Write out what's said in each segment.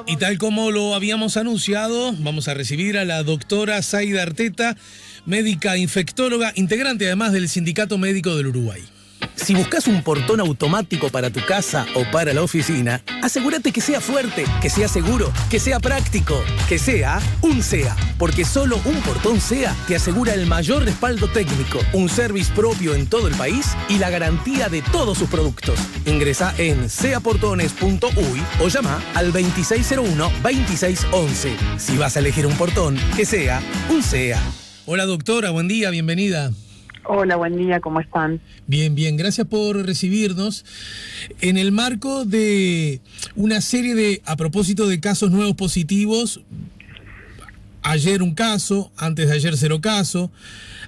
Y tal como lo habíamos anunciado, vamos a recibir a la doctora Zaida Arteta, médica infectóloga, integrante además del Sindicato Médico del Uruguay. Si buscas un portón automático para tu casa o para la oficina, asegúrate que sea fuerte, que sea seguro, que sea práctico, que sea un SEA. Porque solo un portón SEA te asegura el mayor respaldo técnico, un service propio en todo el país y la garantía de todos sus productos. Ingresa en seaportones.uy o llama al 2601-2611. Si vas a elegir un portón, que sea un SEA. Hola doctora, buen día, bienvenida. Hola, buen día, ¿cómo están? Bien, bien, gracias por recibirnos. En el marco de una serie de, a propósito de casos nuevos positivos, ayer un caso, antes de ayer 0 caso,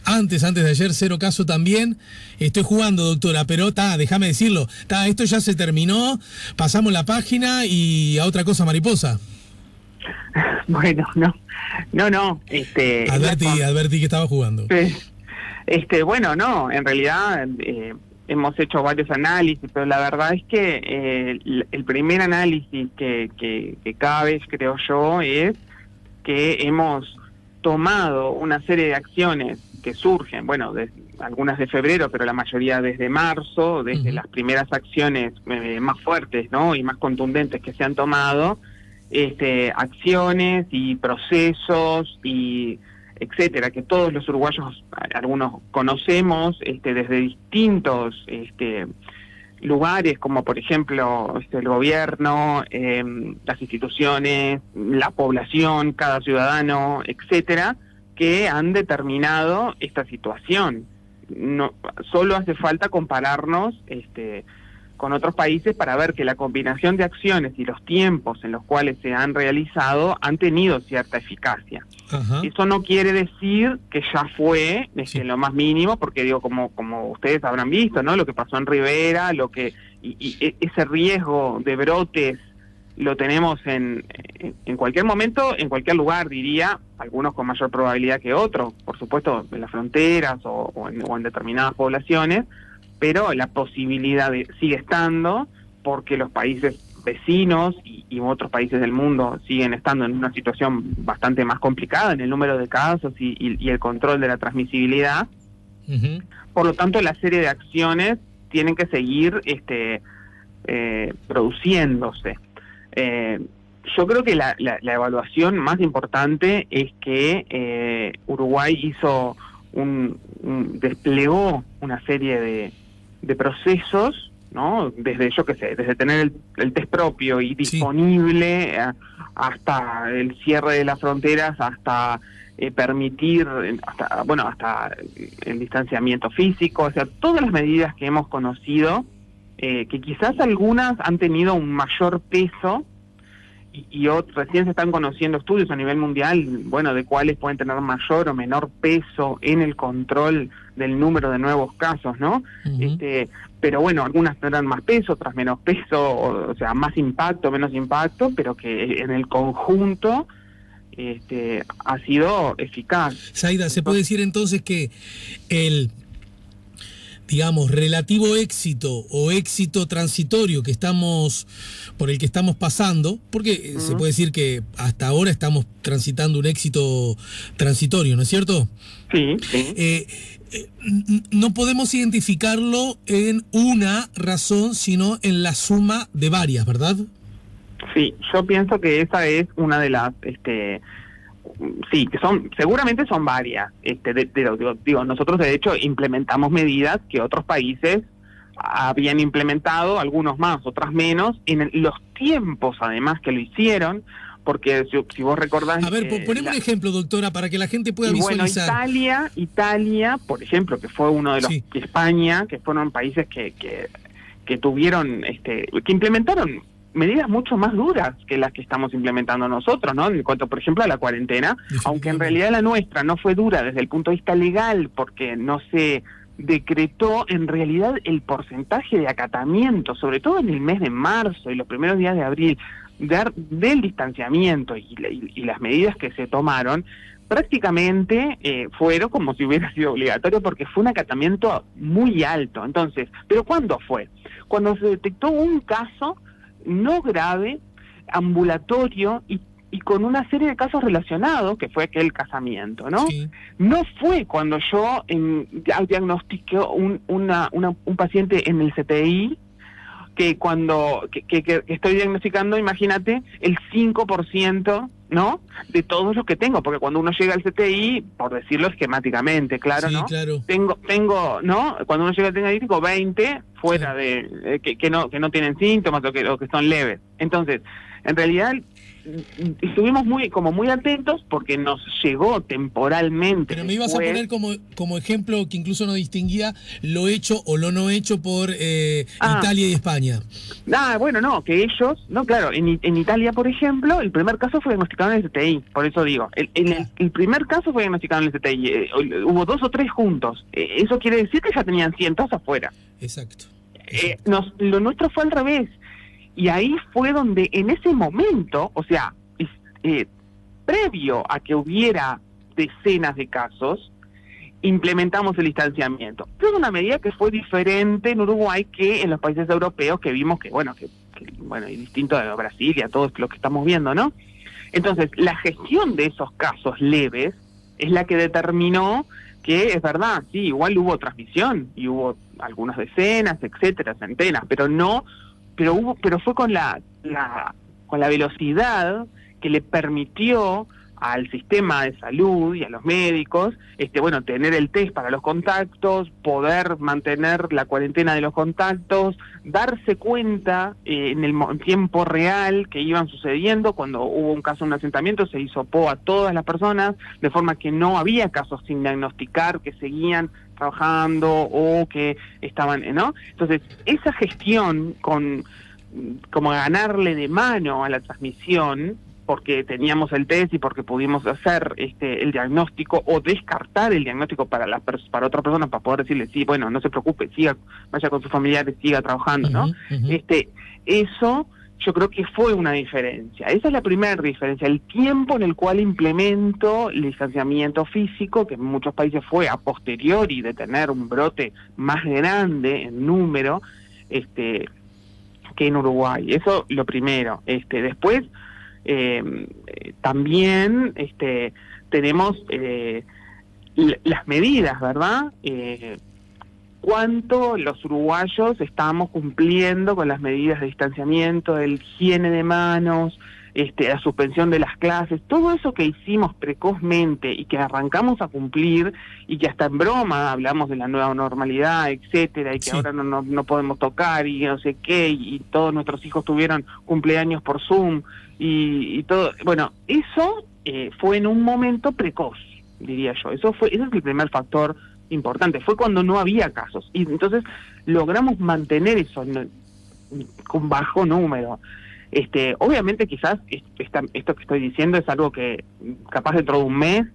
antes de ayer 0 caso también. Estoy jugando, doctora, pero déjame decirlo, esto ya se terminó, pasamos la página y a otra cosa mariposa. Bueno, no. Advertí que estaba jugando. Sí. Bueno, no, en realidad hemos hecho varios análisis, pero la verdad es que el primer análisis que cabe, creo yo, es que hemos tomado una serie de acciones que surgen, bueno, algunas de febrero, pero la mayoría desde marzo, desde las primeras acciones más fuertes, ¿no? Y más contundentes que se han tomado, acciones y procesos y etcétera, que todos los uruguayos, algunos conocemos, desde distintos lugares, como por ejemplo el gobierno, las instituciones, la población, cada ciudadano, etcétera, que han determinado esta situación. No, solo hace falta compararnos con otros países para ver que la combinación de acciones y los tiempos en los cuales se han realizado han tenido cierta eficacia. Ajá. Eso no quiere decir que ya fue lo más mínimo, porque digo, como ustedes habrán visto, ¿no? Lo que pasó en Rivera, y ese riesgo de brotes lo tenemos en cualquier momento, en cualquier lugar, diría, algunos con mayor probabilidad que otros, por supuesto en las fronteras o en determinadas poblaciones, pero la posibilidad sigue estando, porque los países vecinos y otros países del mundo siguen estando en una situación bastante más complicada en el número de casos y el control de la transmisibilidad. Uh-huh. Por lo tanto, la serie de acciones tienen que seguir produciéndose. Yo creo que la evaluación más importante es que Uruguay desplegó una serie de procesos, ¿no? Desde tener el test propio y disponible, hasta el cierre de las fronteras, hasta permitir, hasta el distanciamiento físico, o sea, todas las medidas que hemos conocido, que quizás algunas han tenido un mayor peso y recién se están conociendo estudios a nivel mundial, de cuáles pueden tener mayor o menor peso en el control del número de nuevos casos, ¿no? Uh-huh. Pero algunas tendrán más peso, otras menos peso, o sea, más impacto, menos impacto, pero que en el conjunto ha sido eficaz. Zaida, ¿se puede decir entonces que el, digamos, relativo éxito o éxito transitorio por el que estamos pasando, porque se puede decir que hasta ahora estamos transitando un éxito transitorio, ¿no es cierto? Sí. No podemos identificarlo en una razón, sino en la suma de varias, ¿verdad? Sí, yo pienso que esa es una de las, que seguramente son varias. Nosotros de hecho implementamos medidas que otros países habían implementado, algunos más, otras menos, en los tiempos además que lo hicieron, porque si vos recordás... A ver, poneme un ejemplo, doctora, para que la gente pueda visualizar. Bueno, Italia, por ejemplo, que fue uno de los... España, que fueron países que tuvieron, que implementaron medidas mucho más duras que las que estamos implementando nosotros, ¿no? En cuanto, por ejemplo, a la cuarentena, aunque en realidad la nuestra no fue dura desde el punto de vista legal, porque no se decretó, en realidad el porcentaje de acatamiento, sobre todo en el mes de marzo y los primeros días de abril, del distanciamiento y las medidas que se tomaron, prácticamente fueron como si hubiera sido obligatorio, porque fue un acatamiento muy alto. Entonces, ¿pero cuándo fue? Cuando se detectó un caso no grave, ambulatorio y con una serie de casos relacionados, que fue aquel casamiento, ¿no? Sí. No fue cuando yo diagnostiqué un paciente en el CTI, que cuando que estoy diagnosticando, imagínate, el 5%, ¿no?, de todos los que tengo, porque cuando uno llega al CTI, por decirlo esquemáticamente, claro, Sí, ¿no? claro. Tengo, ¿no? Cuando uno llega al diagnóstico, 20 fuera de que no tienen síntomas o que son leves. Entonces, en realidad estuvimos muy atentos porque nos llegó temporalmente. Pero me ibas a poner como ejemplo que incluso no distinguía lo hecho o lo no hecho por Italia y España. Bueno, no, que ellos, no, claro, en Italia, por ejemplo, el primer caso fue diagnosticado en el CTI, por eso digo, el primer caso fue diagnosticado en el CTI, hubo 2 o 3 juntos, eso quiere decir que ya tenían cientos afuera. Exacto. Lo nuestro fue al revés. Y ahí fue donde en ese momento, o sea, previo a que hubiera decenas de casos, implementamos el distanciamiento. Es una medida que fue diferente en Uruguay que en los países europeos, que vimos que y distinto de Brasil y a todos los que estamos viendo, ¿no? Entonces, la gestión de esos casos leves es la que determinó que, es verdad, sí, igual hubo transmisión y hubo algunas decenas, etcétera, centenas, pero fue con la velocidad que le permitió al sistema de salud y a los médicos, tener el test para los contactos, poder mantener la cuarentena de los contactos, darse cuenta en el tiempo real que iban sucediendo. Cuando hubo un caso en un asentamiento, se hisopó a todas las personas, de forma que no había casos sin diagnosticar, que seguían trabajando o que estaban, ¿no? Entonces, esa gestión como ganarle de mano a la transmisión, porque teníamos el test y porque pudimos hacer el diagnóstico o descartar el diagnóstico para otra persona, para poder decirle, sí, bueno, no se preocupe, vaya con sus familiares, siga trabajando, ¿no? Eso yo creo que fue una diferencia. Esa es la primera diferencia, el tiempo en el cual implemento el distanciamiento físico, que en muchos países fue a posteriori de tener un brote más grande en número, que en Uruguay. Eso lo primero. Después, también tenemos las medidas, ¿verdad? Cuánto los uruguayos estamos cumpliendo con las medidas de distanciamiento, de higiene de manos, la suspensión de las clases, todo eso que hicimos precozmente y que arrancamos a cumplir y que hasta en broma hablamos de la nueva normalidad, etcétera, y que ahora no podemos tocar y no sé qué, y todos nuestros hijos tuvieron cumpleaños por Zoom y todo. Bueno, eso fue en un momento precoz, diría yo. Ese es el primer factor importante. Fue cuando no había casos y entonces logramos mantener eso con bajo número. Obviamente quizás esto que estoy diciendo es algo que capaz dentro de un mes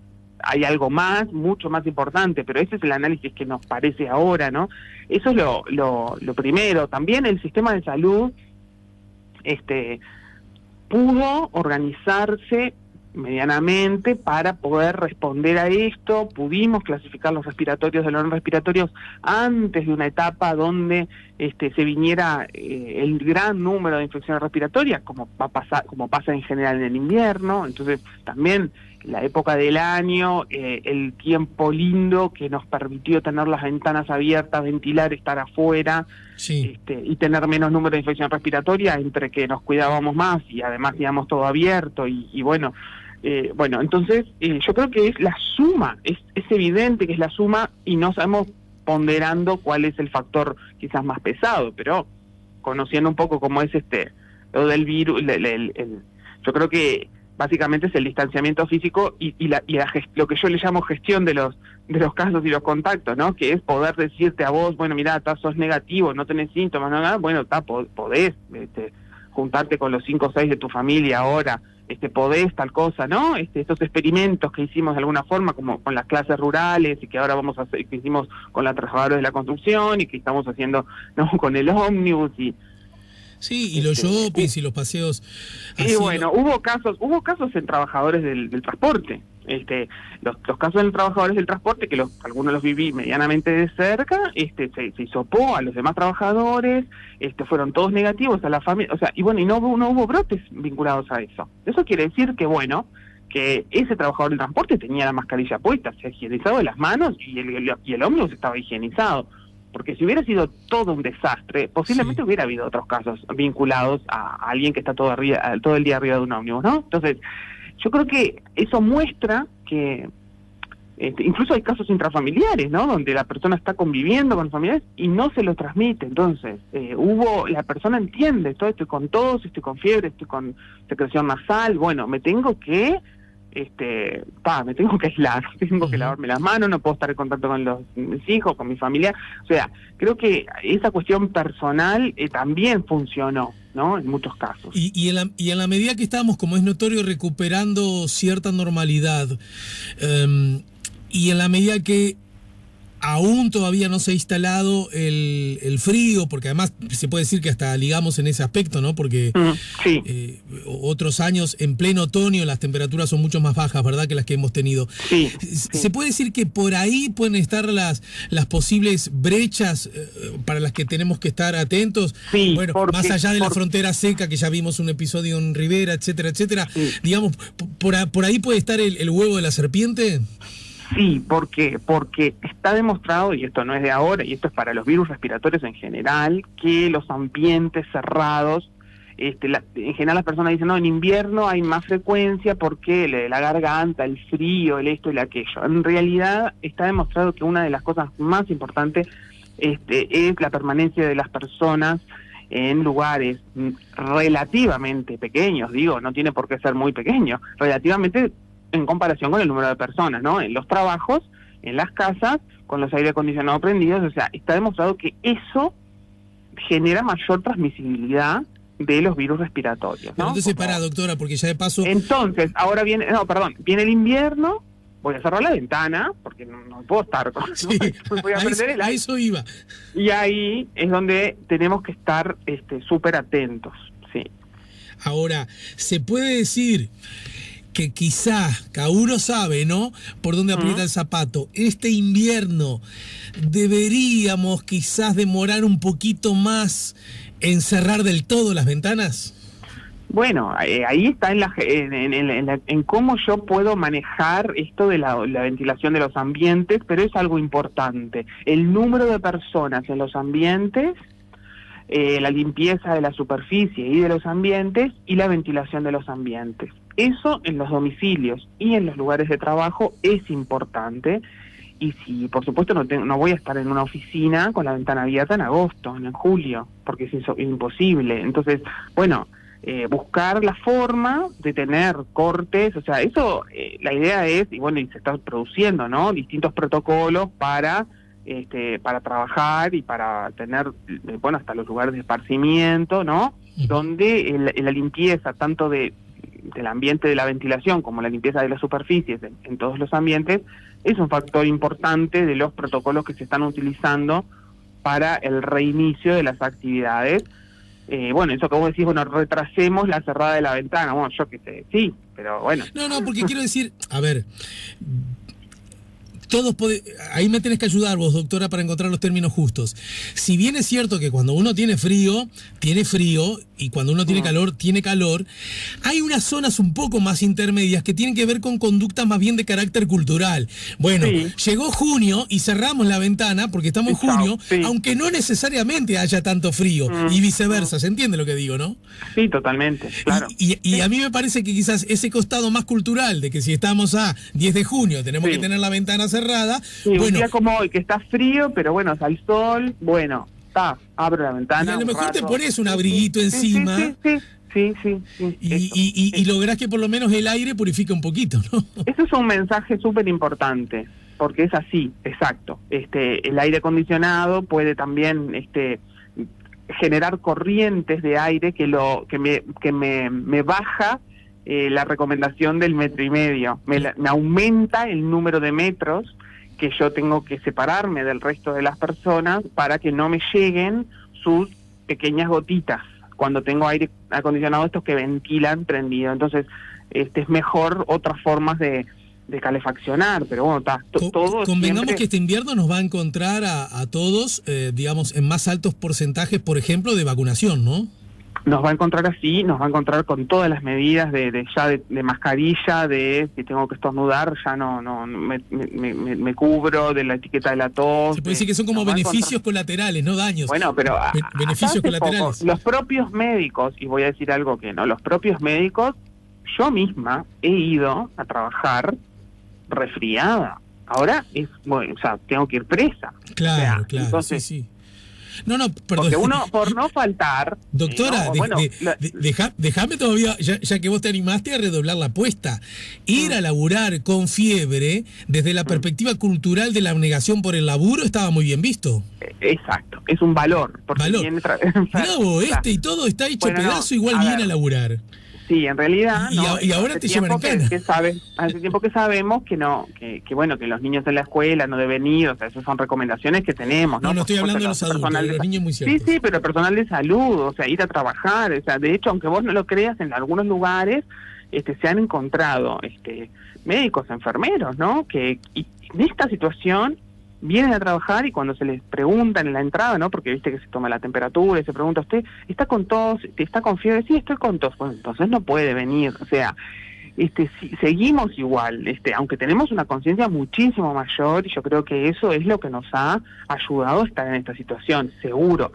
hay algo más, mucho más importante, pero ese es el análisis que nos parece ahora, ¿no? Eso es lo primero. También el sistema de salud pudo organizarse medianamente para poder responder a esto. Pudimos clasificar los respiratorios de los no respiratorios antes de una etapa donde se viniera el gran número de infecciones respiratorias, como pasa en general en el invierno. Entonces también la época del año, el tiempo lindo que nos permitió tener las ventanas abiertas, ventilar, estar afuera, y tener menos número de infección respiratoria, entre que nos cuidábamos más y además teníamos todo abierto y bueno, entonces yo creo que es la suma, es evidente que es la suma y no sabemos ponderando cuál es el factor quizás más pesado, pero conociendo un poco cómo es lo del virus, yo creo que básicamente es el distanciamiento físico y lo que yo le llamo gestión de los casos y los contactos, ¿no? Que es poder decirte a vos, bueno, mirá, sos negativo, no tenés síntomas, nada, bueno, podés juntarte con los 5 o 6 de tu familia ahora, podés tal cosa, ¿no? Estos experimentos que hicimos de alguna forma, como con las clases rurales y que ahora vamos a hacer, que hicimos con las trabajadoras de la construcción y que estamos haciendo, ¿no?, con el ómnibus y los shoppings y los paseos. Y bueno, hubo casos en trabajadores del transporte, Los casos de los trabajadores del transporte, que algunos los viví medianamente de cerca, se hisopó a los demás trabajadores, fueron todos negativos a la familia, o sea, y bueno, y no hubo brotes vinculados a eso. Eso quiere decir que, bueno, que ese trabajador del transporte tenía la mascarilla puesta, se ha higienizado las manos y el ómnibus estaba higienizado. Porque si hubiera sido todo un desastre, posiblemente hubiera habido otros casos vinculados a alguien que está todo el día arriba de un ómnibus, ¿no? Entonces, yo creo que eso muestra que incluso hay casos intrafamiliares, ¿no? Donde la persona está conviviendo con los familiares y no se los transmite. Entonces, la persona entiende, estoy con tos, estoy con fiebre, estoy con secreción nasal, bueno, me tengo que aislar, tengo que lavarme las manos, no puedo estar en contacto con mis hijos, con mi familia. O sea, creo que esa cuestión personal también funcionó, ¿no? En muchos casos. Y en la medida que estamos, como es notorio, recuperando cierta normalidad, y en la medida que aún todavía no se ha instalado el frío, porque además se puede decir que hasta ligamos en ese aspecto, ¿no? Porque sí. Otros años en pleno otoño las temperaturas son mucho más bajas, ¿verdad?, que las que hemos tenido. Sí. ¿Se puede decir que por ahí pueden estar las posibles brechas para las que tenemos que estar atentos? Sí, bueno, más allá de la frontera seca, que ya vimos un episodio en Rivera, etcétera, etcétera. Sí. Digamos, ¿por ahí puede estar el huevo de la serpiente? Sí, porque está demostrado, y esto no es de ahora, y esto es para los virus respiratorios en general, que los ambientes cerrados, en general las personas dicen, no, en invierno hay más frecuencia porque la garganta, el frío, el esto y el aquello. En realidad está demostrado que una de las cosas más importantes es la permanencia de las personas en lugares relativamente pequeños, no tiene por qué ser muy pequeño, relativamente en comparación con el número de personas, ¿no? En los trabajos, en las casas, con los aire acondicionados prendidos, o sea, está demostrado que eso genera mayor transmisibilidad de los virus respiratorios, ¿no? Entonces, doctora, porque ya de paso... Entonces, ahora viene el invierno, voy a cerrar la ventana, porque no puedo estar con... Sí, voy a perder el aire. A eso iba. Y ahí es donde tenemos que estar súper atentos, sí. Ahora, se puede decir que quizá, cada uno sabe, ¿no?, por dónde aprieta el zapato. Este invierno deberíamos quizás demorar un poquito más en cerrar del todo las ventanas. Bueno, ahí está en cómo yo puedo manejar esto de la ventilación de los ambientes, pero es algo importante. El número de personas en los ambientes, la limpieza de la superficie y de los ambientes y la ventilación de los ambientes. Eso en los domicilios y en los lugares de trabajo es importante. Y si, por supuesto, no voy a estar en una oficina con la ventana abierta en agosto, en julio, porque es imposible. Entonces, bueno, buscar la forma de tener cortes, o sea, eso, la idea es, y se está produciendo, ¿no?, distintos protocolos para trabajar y para tener, hasta los lugares de esparcimiento, ¿no?, donde la limpieza tanto del ambiente de la ventilación como la limpieza de las superficies en todos los ambientes es un factor importante de los protocolos que se están utilizando para el reinicio de las actividades. Eso que vos decís, retrasemos la cerrada de la ventana, yo qué sé, sí, pero bueno. No, porque quiero decir, a ver, ahí me tenés que ayudar vos, doctora, para encontrar los términos justos. Si bien es cierto que cuando uno tiene frío, y cuando uno tiene calor, hay unas zonas un poco más intermedias que tienen que ver con conductas más bien de carácter cultural. Bueno, llegó junio y cerramos la ventana porque estamos en junio, aunque no necesariamente haya tanto frío, y viceversa, ¿se entiende lo que digo, no? Sí, totalmente, claro. Y a mí me parece que quizás ese costado más cultural de que si estamos a 10 de junio tenemos que tener la ventana cerrada. Sí, un día como hoy, que está frío, pero al sol, abro la ventana. Y a lo mejor te pones un abriguito encima. Sí. Y lográs que por lo menos el aire purifique un poquito, ¿no? Eso es un mensaje súper importante, porque es así, exacto. El aire acondicionado puede también generar corrientes de aire que me baja la recomendación del 1,5 metros. Me aumenta el número de metros que yo tengo que separarme del resto de las personas para que no me lleguen sus pequeñas gotitas cuando tengo aire acondicionado, estos que ventilan prendido. Entonces, es mejor otras formas de calefaccionar, pero bueno, todo convengamos siempre... que este invierno nos va a encontrar a todos, digamos, en más altos porcentajes, por ejemplo, de vacunación, ¿no? Nos va a encontrar así, nos va a encontrar con todas las medidas de mascarilla, de si tengo que estornudar, ya no me cubro, de la etiqueta de la tos. Se puede decir que son como beneficios colaterales, no daños. Bueno, pero beneficios colaterales. Poco, los propios médicos, y voy a decir algo que no, los propios médicos, yo misma he ido a trabajar resfriada. Ahora bueno, o sea, tengo que ir presa. Claro, o sea, claro, entonces, sí. No, perdón. Porque uno, por no faltar... Doctora, déjame todavía, ya que vos te animaste a redoblar la apuesta. Ir a laburar con fiebre, desde la perspectiva cultural de la abnegación por el laburo, estaba muy bien visto. Exacto, es un valor. Valor. Mirá vos, y todo está hecho pedazo, igual viene a laburar. Sí, en realidad... Y ahora te llevan en cana. Hace tiempo que sabemos que bueno, que los niños en la escuela no deben ir, o sea, esas son recomendaciones que tenemos, ¿no? No estoy hablando de los adultos, de los niños muy ciertos. Sí, pero el personal de salud, o sea, ir a trabajar, o sea, de hecho, aunque vos no lo creas, en algunos lugares se han encontrado médicos, enfermeros, ¿no? Que en esta situación vienen a trabajar y cuando se les preguntan en la entrada, ¿no? Porque viste que se toma la temperatura y se pregunta, ¿usted está con tos? ¿Está con fiebre? Sí, estoy con tos. Bueno, entonces no puede venir. O sea, seguimos igual, aunque tenemos una conciencia muchísimo mayor, y yo creo que eso es lo que nos ha ayudado a estar en esta situación, seguro.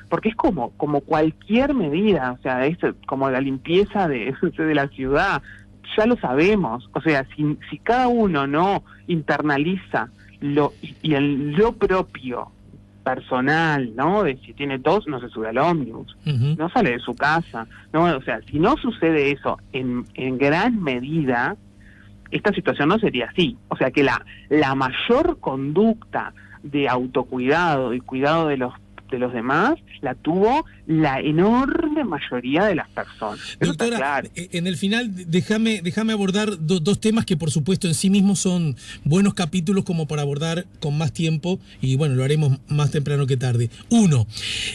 Porque es como cualquier medida, o sea, es como la limpieza de la ciudad, ya lo sabemos. O sea, si cada uno no internaliza lo propio personal, ¿no? De si tiene tos, no se sube al ómnibus, no sale de su casa, ¿no? O sea, si no sucede eso en gran medida, esta situación no sería así. O sea, que la mayor conducta de autocuidado y cuidado de los demás la tuvo la enorme mayoría de las personas. Doctora, claro. En el final déjame abordar dos temas que por supuesto en sí mismos son buenos capítulos como para abordar con más tiempo, y bueno, lo haremos más temprano que tarde. Uno,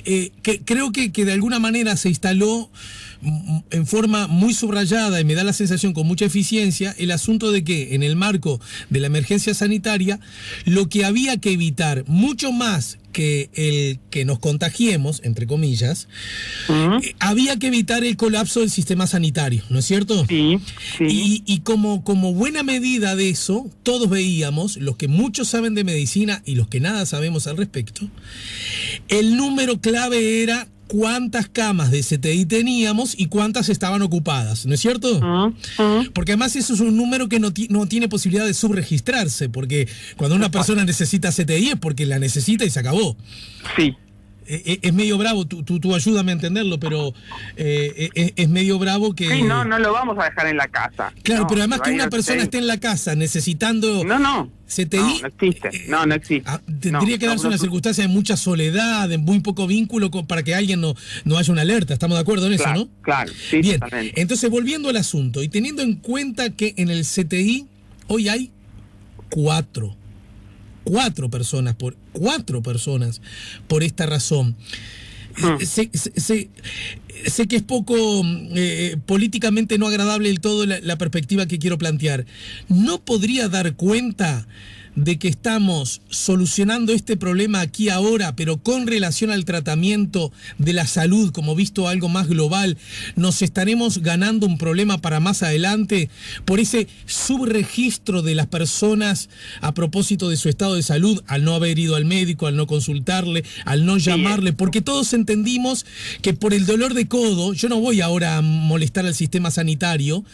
que creo que de alguna manera se instaló en forma muy subrayada, y me da la sensación con mucha eficiencia, el asunto de que en el marco de la emergencia sanitaria lo que había que evitar, mucho más que el que nos contagiemos, entre comillas, había que evitar el colapso del sistema sanitario, ¿no es cierto? Sí. Y como buena medida de eso, todos veíamos, los que muchos saben de medicina y los que nada sabemos al respecto, el número clave era cuántas camas de CTI teníamos y cuántas estaban ocupadas, ¿no es cierto? Porque además eso es un número que no tiene posibilidad de subregistrarse, porque cuando una persona necesita CTI es porque la necesita y se acabó. Sí. Es medio bravo, tú ayúdame a entenderlo, pero es medio bravo que... Sí, no lo vamos a dejar en la casa. Claro, pero además que una persona esté en la casa necesitando... CTI... No existe, no existe. Tendría que darse una circunstancia de mucha soledad, de muy poco vínculo para que alguien no haya una alerta. ¿Estamos de acuerdo en eso, no? Claro, sí. Bien, totalmente. Entonces volviendo al asunto, y teniendo en cuenta que en el CTI hoy hay cuatro personas por esta razón. Sé que es poco políticamente no agradable del todo la perspectiva que quiero plantear. ¿No podría dar cuenta de que estamos solucionando este problema aquí ahora, pero con relación al tratamiento de la salud, como visto algo más global, nos estaremos ganando un problema para más adelante por ese subregistro de las personas a propósito de su estado de salud, al no haber ido al médico, al no consultarle, al no llamarle, porque todos entendimos que por el dolor de codo, yo no voy ahora a molestar al sistema sanitario,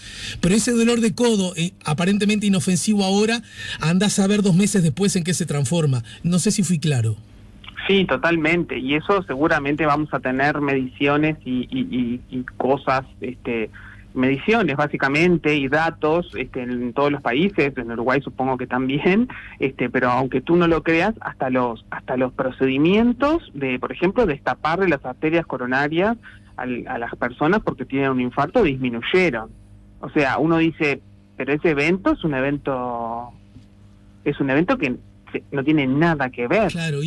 pero ese dolor de codo, aparentemente inofensivo ahora, anda a saber 2 meses después en qué se transforma. No sé si fui claro. Sí, totalmente. Y eso seguramente vamos a tener mediciones y cosas, mediciones básicamente y datos en todos los países, en Uruguay supongo que también, pero aunque tú no lo creas, hasta los procedimientos de, por ejemplo, destaparle las arterias coronarias a las personas porque tienen un infarto disminuyeron. O sea, uno dice, pero ese evento es un evento que no tiene nada que ver. Claro,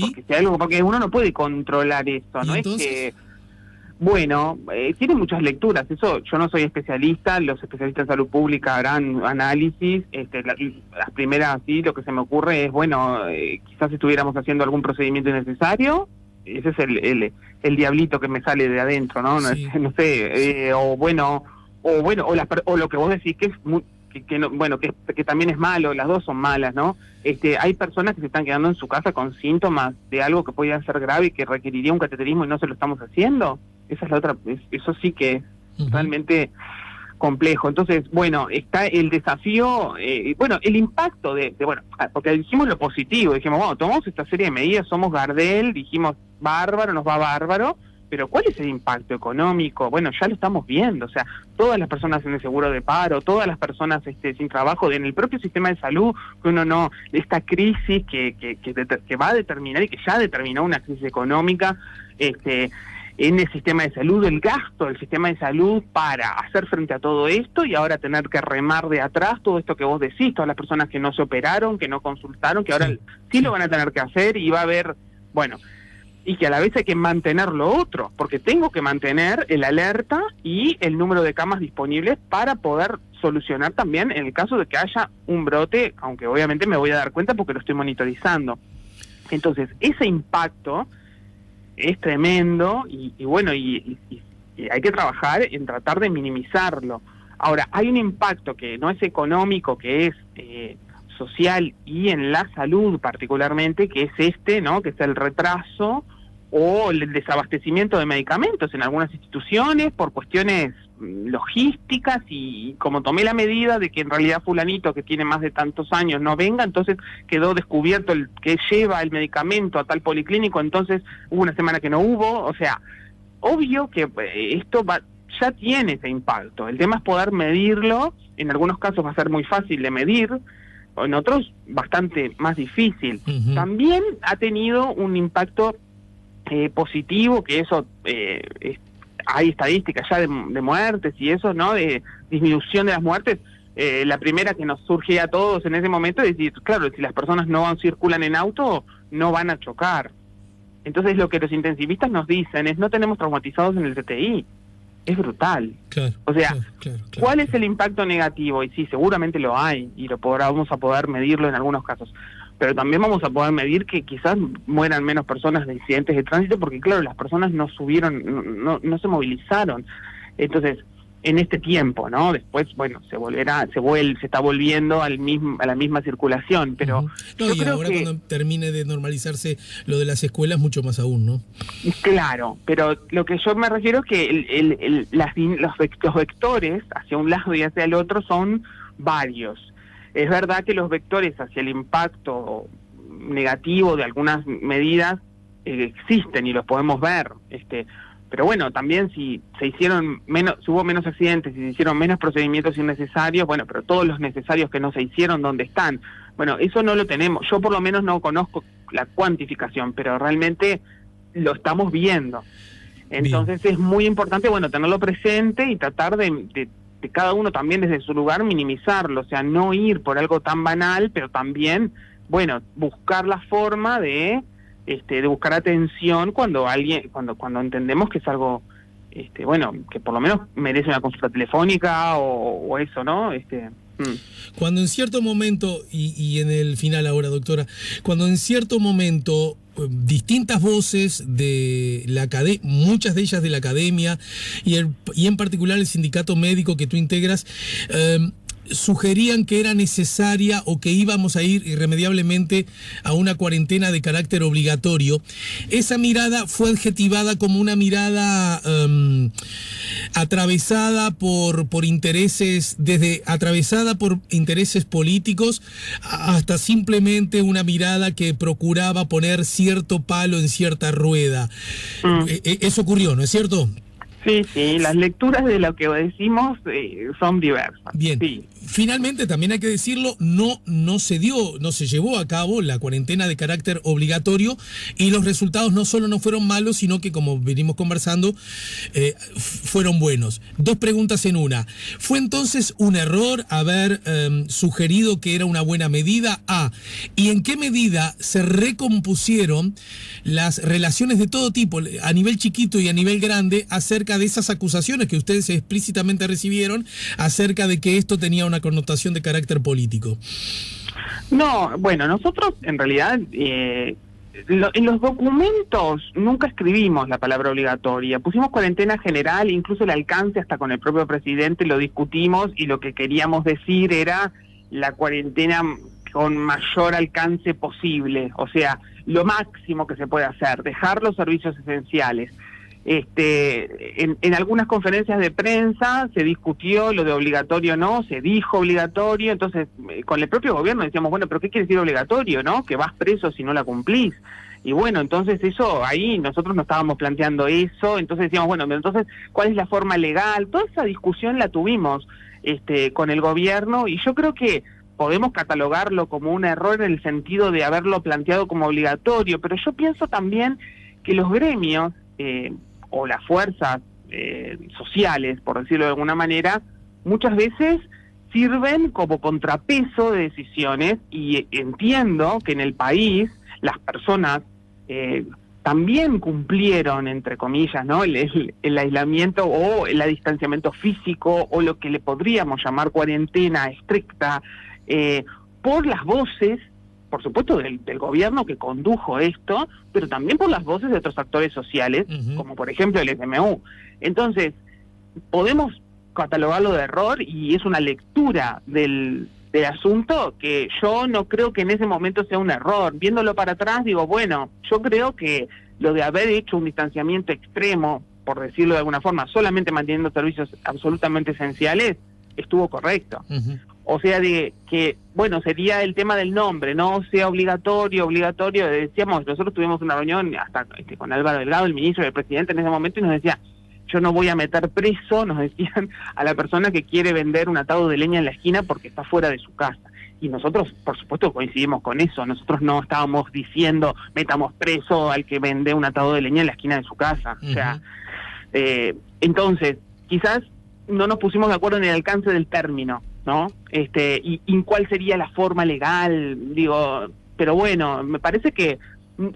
porque uno no puede controlar eso, ¿no? Es que Bueno, tiene muchas lecturas. Eso, yo no soy especialista. Los especialistas en salud pública harán análisis. Las primeras, sí, lo que se me ocurre es, bueno, quizás estuviéramos haciendo algún procedimiento innecesario. Ese es el diablito que me sale de adentro, ¿no? Sí. No sé, o lo que vos decís que es muy, que no, bueno, que también es malo. Las dos son malas, ¿no? Hay personas que se están quedando en su casa con síntomas de algo que podría ser grave y que requeriría un cateterismo y no se lo estamos haciendo. Esa es la otra, eso sí que es realmente complejo. Entonces, bueno, está el desafío, el impacto porque dijimos lo positivo, dijimos, bueno, tomamos esta serie de medidas, somos Gardel, dijimos, bárbaro, nos va bárbaro, pero ¿cuál es el impacto económico? Bueno, ya lo estamos viendo, o sea, todas las personas en el seguro de paro, todas las personas sin trabajo, en el propio sistema de salud, que uno no, esta crisis que va a determinar y que ya determinó una crisis económica, en el sistema de salud, el gasto del sistema de salud para hacer frente a todo esto y ahora tener que remar de atrás todo esto que vos decís, todas las personas que no se operaron, que no consultaron, que ahora sí lo van a tener que hacer y va a haber, bueno, y que a la vez hay que mantener lo otro, porque tengo que mantener el alerta y el número de camas disponibles para poder solucionar también en el caso de que haya un brote, aunque obviamente me voy a dar cuenta porque lo estoy monitorizando. Entonces, ese impacto es tremendo y hay que trabajar en tratar de minimizarlo. Ahora, hay un impacto que no es económico, que es social y en la salud particularmente, que es ¿no? Que es el retraso o el desabastecimiento de medicamentos en algunas instituciones por cuestiones logísticas y como tomé la medida de que en realidad fulanito que tiene más de tantos años no venga, entonces quedó descubierto el que lleva el medicamento a tal policlínico, entonces hubo una semana que no hubo, o sea, obvio que esto ya tiene ese impacto. El tema es poder medirlo, en algunos casos va a ser muy fácil de medir, en otros bastante más difícil. También ha tenido un impacto positivo, que eso hay estadísticas ya de muertes y eso, ¿no? De disminución de las muertes. La primera que nos surge a todos en ese momento es decir, claro, si las personas no circulan en auto, no van a chocar. Entonces lo que los intensivistas nos dicen es, no tenemos traumatizados en el CTI. Es brutal. Claro, o sea, claro, ¿cuál es el impacto negativo? Y sí, seguramente lo hay, y vamos a poder medirlo en algunos casos. Pero también vamos a poder medir que quizás mueran menos personas de incidentes de tránsito, porque claro, las personas no se movilizaron. Entonces, en este tiempo, ¿no? Después, bueno, se está volviendo a la misma circulación, pero no, y ahora cuando termine de normalizarse lo de las escuelas, mucho más aún, ¿no? Claro, pero lo que yo me refiero es que los vectores hacia un lado y hacia el otro son varios. Es verdad que los vectores hacia el impacto negativo de algunas medidas existen y los podemos ver, pero bueno, también si hubo menos accidentes, si se hicieron menos procedimientos innecesarios, bueno, pero todos los necesarios que no se hicieron, ¿dónde están? Bueno, eso no lo tenemos, yo por lo menos no conozco la cuantificación, pero realmente lo estamos viendo. Entonces es muy importante, bueno, tenerlo presente y tratar de cada uno también desde su lugar minimizarlo, o sea, no ir por algo tan banal, pero también, bueno, buscar la forma de buscar atención cuando entendemos que es algo, que por lo menos merece una consulta telefónica o eso, ¿no? Cuando en cierto momento, y en el final ahora, doctora, cuando en cierto momento distintas voces de la academia, muchas de ellas de la academia, y en particular el sindicato médico que tú integras, sugerían que era necesaria o que íbamos a ir irremediablemente a una cuarentena de carácter obligatorio, esa mirada fue adjetivada como una mirada atravesada por intereses, atravesada por intereses políticos, hasta simplemente una mirada que procuraba poner cierto palo en cierta rueda. Eso ocurrió, ¿no es cierto? Sí, las lecturas de lo que decimos son diversas. Bien, sí. Finalmente también hay que decirlo, no se llevó a cabo la cuarentena de carácter obligatorio y los resultados no solo no fueron malos, sino que, como venimos conversando, fueron buenos. Dos preguntas en una. ¿Fue entonces un error haber sugerido que era una buena medida? ¿Y en qué medida se recompusieron las relaciones de todo tipo, a nivel chiquito y a nivel grande, acerca de esas acusaciones que ustedes explícitamente recibieron acerca de que esto tenía una connotación de carácter político? No, bueno, nosotros en realidad en los documentos nunca escribimos la palabra obligatoria, pusimos cuarentena general, incluso el alcance hasta con el propio presidente lo discutimos y lo que queríamos decir era la cuarentena con mayor alcance posible, o sea, lo máximo que se puede hacer, dejar los servicios esenciales. En algunas conferencias de prensa se discutió lo de obligatorio, no, se dijo obligatorio, entonces con el propio gobierno decíamos, bueno, pero ¿qué quiere decir obligatorio, no? Que vas preso si no la cumplís. Y bueno, entonces eso, ahí nosotros no estábamos planteando eso, entonces decíamos, bueno, pero entonces, ¿cuál es la forma legal? Toda esa discusión la tuvimos con el gobierno y yo creo que podemos catalogarlo como un error en el sentido de haberlo planteado como obligatorio, pero yo pienso también que los gremios o las fuerzas sociales, por decirlo de alguna manera, muchas veces sirven como contrapeso de decisiones y entiendo que en el país las personas también cumplieron, entre comillas, ¿no? el aislamiento o el distanciamiento físico o lo que le podríamos llamar cuarentena estricta por las voces, por supuesto, del gobierno que condujo esto, pero también por las voces de otros actores sociales, como por ejemplo el FMU. Entonces, podemos catalogarlo de error y es una lectura del asunto que yo no creo que en ese momento sea un error. Viéndolo para atrás, digo, bueno, yo creo que lo de haber hecho un distanciamiento extremo, por decirlo de alguna forma, solamente manteniendo servicios absolutamente esenciales, estuvo correcto. O sea, de que, bueno, sería el tema del nombre, no sea obligatorio, decíamos, nosotros tuvimos una reunión hasta con Álvaro Delgado, el ministro del presidente en ese momento, y nos decía, yo no voy a meter preso, nos decían, a la persona que quiere vender un atado de leña en la esquina porque está fuera de su casa. Y nosotros, por supuesto, coincidimos con eso, nosotros no estábamos diciendo, metamos preso al que vende un atado de leña en la esquina de su casa. O sea, entonces, quizás no nos pusimos de acuerdo en el alcance del término, ¿no? Y cuál sería la forma legal, digo, pero bueno, me parece que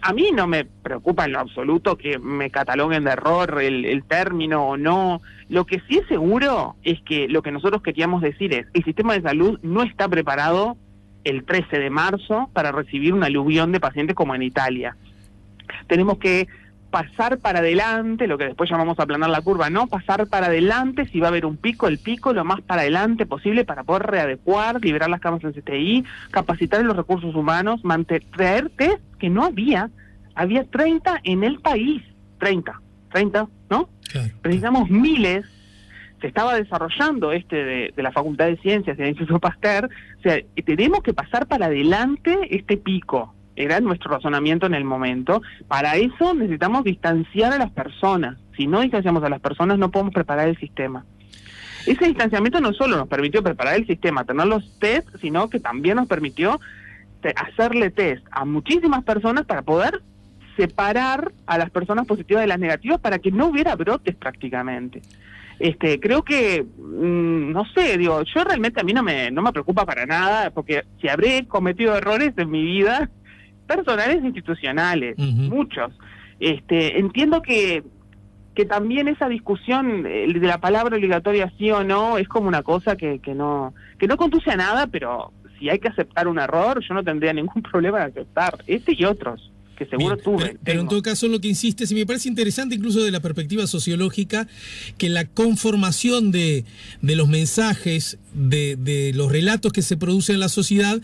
a mí no me preocupa en lo absoluto que me cataloguen de error el término o no. Lo que sí es seguro es que lo que nosotros queríamos decir es, el sistema de salud no está preparado el 13 de marzo para recibir un aluvión de pacientes como en Italia. Tenemos que pasar para adelante, lo que después llamamos aplanar la curva, no pasar para adelante, si va a haber un pico, el pico lo más para adelante posible para poder readecuar, liberar las camas en CTI, capacitar los recursos humanos, traer test que no había 30 en el país, 30, ¿no? Claro. Precisamos miles, se estaba desarrollando de la Facultad de Ciencias y del Instituto Pasteur, o sea, tenemos que pasar para adelante este pico. Era nuestro razonamiento en el momento. Para eso necesitamos distanciar a las personas. Si no distanciamos a las personas, no podemos preparar el sistema. Ese distanciamiento no solo nos permitió preparar el sistema, tener los test, sino que también nos permitió hacerle test a muchísimas personas para poder separar a las personas positivas de las negativas para que no hubiera brotes prácticamente. Creo que, no sé, digo, yo realmente a mí no me preocupa para nada, porque si habré cometido errores en mi vida, personales e institucionales, muchos. Entiendo que también esa discusión de la palabra obligatoria sí o no es como una cosa que no conduce a nada, pero si hay que aceptar un error, yo no tendría ningún problema en aceptar y otros que seguro tuve. Pero en todo caso lo que insistes, y me parece interesante incluso de la perspectiva sociológica, que la conformación de los mensajes, de los relatos que se producen en la sociedad,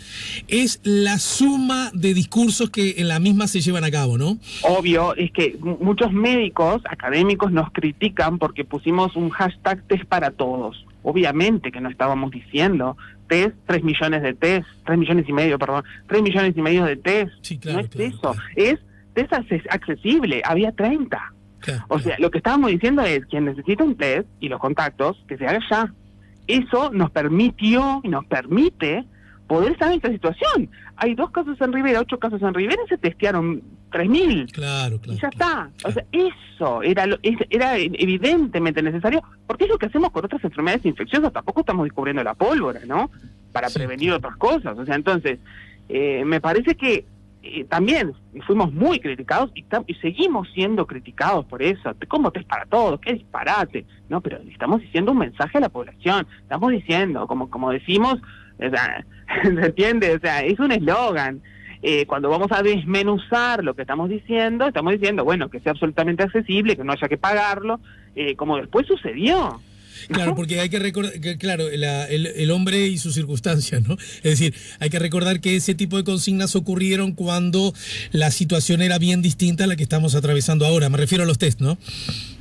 es la suma de discursos que en la misma se llevan a cabo, ¿no? Obvio, es que muchos médicos, académicos, nos critican porque pusimos un hashtag test para todos. Obviamente que no estábamos diciendo test, 3 millones de test, 3 millones y medio de test. Sí, claro, no es claro, eso, claro. Es test accesible, había 30. Claro, O sea, lo que estábamos diciendo es, quien necesita un test y los contactos, que se haga ya. Eso nos permitió y nos permite poder estar en esta situación. Hay 2 casos en Rivera, 8 casos en Rivera, y se testearon 3.000. Claro. Y ya está. O sea, eso era evidentemente necesario, porque es lo que hacemos con otras enfermedades infecciosas. Tampoco estamos descubriendo la pólvora, ¿no? Para prevenir otras cosas. O sea, entonces, me parece que también fuimos muy criticados y seguimos siendo criticados por eso. ¿Cómo test para todos? ¡Qué disparate! No, pero estamos diciendo un mensaje a la población. Estamos diciendo, como decimos, o sea, ¿se entiende? O sea, es un eslogan. Cuando vamos a desmenuzar lo que estamos diciendo, bueno, que sea absolutamente accesible, que no haya que pagarlo, como después sucedió. Claro, porque hay que recordar que, claro, el hombre y sus circunstancias, ¿no? Es decir, hay que recordar que ese tipo de consignas ocurrieron cuando la situación era bien distinta a la que estamos atravesando ahora. Me refiero a los test, ¿no?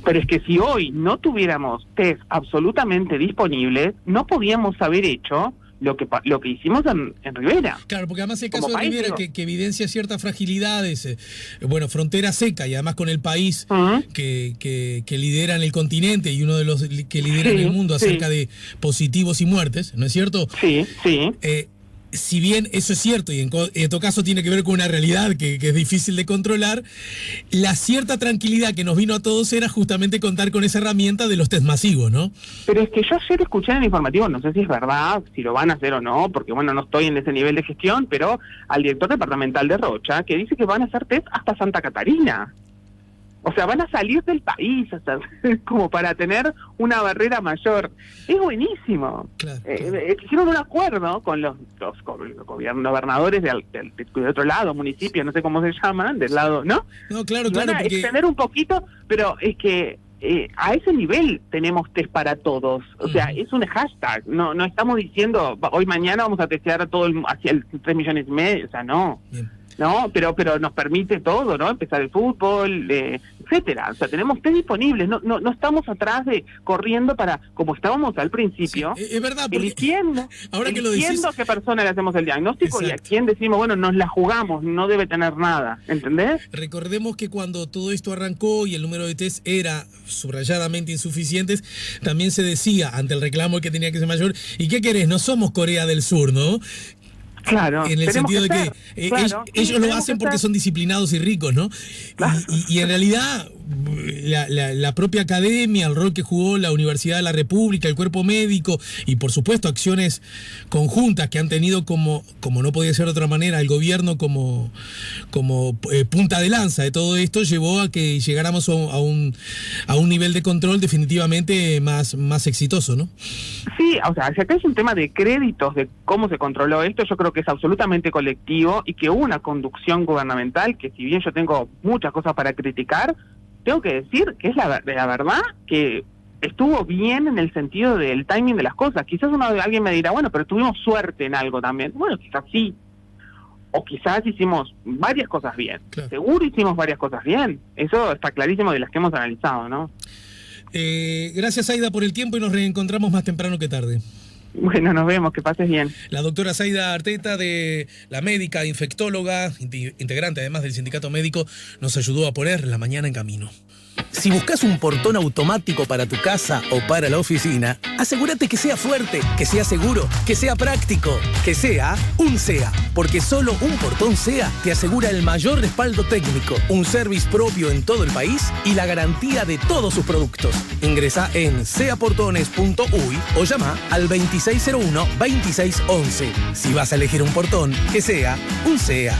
Pero es que si hoy no tuviéramos test absolutamente disponibles, no podíamos haber hecho lo que hicimos en Rivera. Claro, porque además el caso Como de país, Rivera que evidencia ciertas fragilidades, frontera seca y además con el país que lidera en el continente y uno de los que lidera en el mundo acerca de positivos y muertes, ¿no es cierto? Sí. Si bien eso es cierto y en todo caso tiene que ver con una realidad que es difícil de controlar, la cierta tranquilidad que nos vino a todos era justamente contar con esa herramienta de los test masivos, ¿no? Pero es que yo ayer escuché en el informativo, no sé si es verdad, si lo van a hacer o no, porque bueno, no estoy en ese nivel de gestión, pero al director departamental de Rocha, que dice que van a hacer test hasta Santa Catarina. O sea, van a salir del país hasta, como para tener una barrera mayor. Es buenísimo. Claro. Hicieron un acuerdo con los gobernadores de otro lado, municipio, no sé cómo se llaman, del lado, ¿no? No, claro, Van a porque extender un poquito, pero es que a ese nivel tenemos test para todos. O sea, es un hashtag. No estamos diciendo, hoy mañana vamos a testear a todo hacia el 3,5 millones. O sea, no. Bien. No, pero nos permite todo, ¿no? Empezar el fútbol, etcétera. O sea, tenemos test disponibles, no estamos atrás corriendo para, como estábamos al principio, sí, es verdad, porque eligiendo a qué persona le hacemos el diagnóstico. Exacto. Y a quién decimos, bueno, nos la jugamos, no debe tener nada, ¿entendés? Recordemos que cuando todo esto arrancó y el número de test era subrayadamente insuficientes, también se decía, ante el reclamo que tenía que ser mayor, ¿y qué querés? No somos Corea del Sur, ¿no? Claro, en el sentido de que ellos lo hacen porque son disciplinados y ricos, ¿no? Claro. Y en realidad la propia academia, el rol que jugó la Universidad de la República, el cuerpo médico y por supuesto acciones conjuntas que han tenido como no podía ser de otra manera, el gobierno como punta de lanza de todo esto, llevó a que llegáramos a un nivel de control definitivamente más exitoso, ¿no? Sí, o sea, si acá es un tema de créditos de cómo se controló esto, yo creo que es absolutamente colectivo y que hubo una conducción gubernamental que, si bien yo tengo muchas cosas para criticar, tengo que decir que es la verdad que estuvo bien en el sentido del timing de las cosas. Quizás alguien me dirá, bueno, pero tuvimos suerte en algo también. Bueno, quizás sí. O quizás hicimos varias cosas bien. Claro. Seguro hicimos varias cosas bien. Eso está clarísimo de las que hemos analizado, ¿no? Gracias, Aida, por el tiempo y nos reencontramos más temprano que tarde. Bueno, nos vemos, que pases bien. La doctora Zaida Arteta, la médica, infectóloga, integrante además del sindicato médico, nos ayudó a poner la mañana en camino. Si buscas un portón automático para tu casa o para la oficina, asegúrate que sea fuerte, que sea seguro, que sea práctico, que sea un SEA. Porque solo un portón SEA te asegura el mayor respaldo técnico, un service propio en todo el país y la garantía de todos sus productos. Ingresá en seaportones.uy o llama al 2601-2611. Si vas a elegir un portón, que sea un SEA.